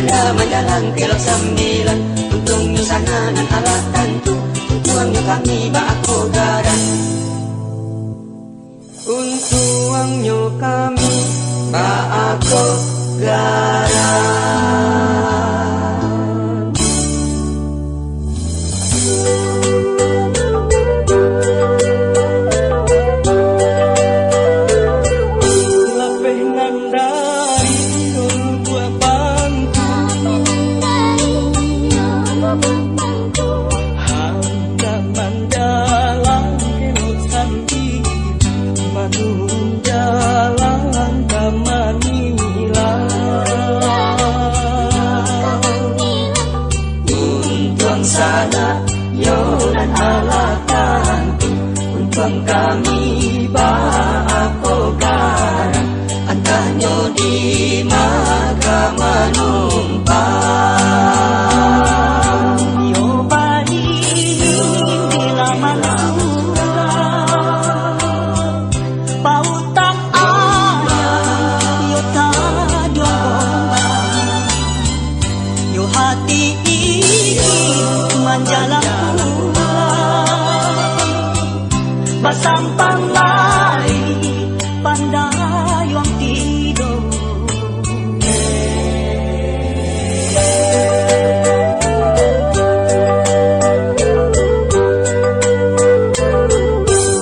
Anda mendalang kilo 9, untungnya sana dan alat tantu, untuangnya kami bako garan. Untuangnya kami bako garan. Sana yonan alatan untuang kami bako garan, antanyo di maga manumpang. Yo bali di laman surah, pautang ayah yo tadong yo hati manjalang basampang lai pandai yang tidur.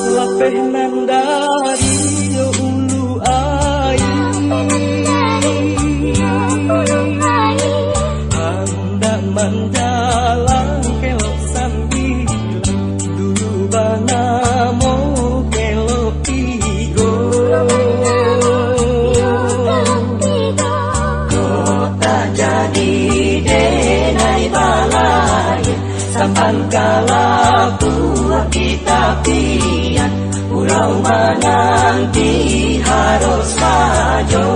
Lapeh nandari yo ulu air, anda manjalang banamo kelo tigo, kota jadi denai balai, sampan kala buat kita pian, pulau menanti harus maju.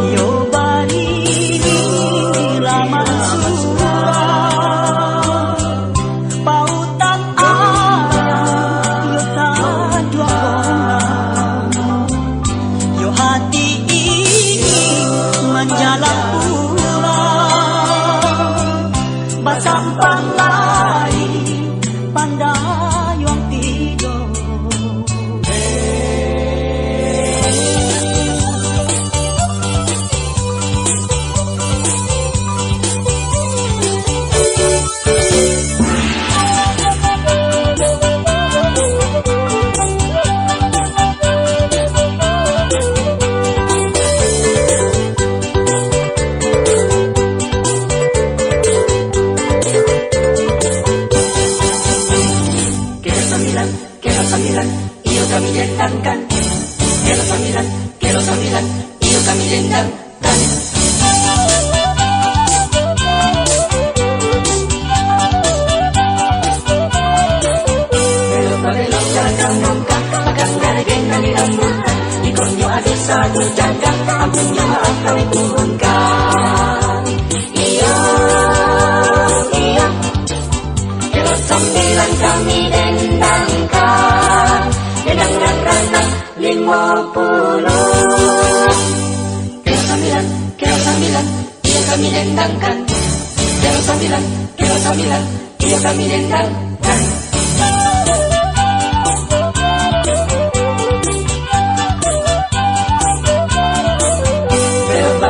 Yo bari di laman jalan pulang basampang lai pandai yang tidur. Iyo kami dendangkan, kilo 9, iyo kami dendangkan. Belok-belok jalan muka, akan garegen kami rambutan, ikonyo ada satu jaga, ampunnya maaf kami turunkan. Iyo, kilo 9 kami dendangkan, dendang ranang 50. Kilo 9, iya kami dendangkan. Kilo 9, iya kami dendangkan.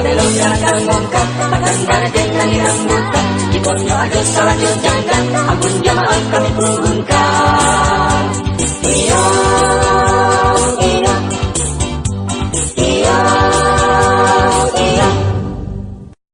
Belok jalan bongkar, akan garden kami rambutan, ikonyo ada salah jaga, ampun jamaah kami turunkan. Iya,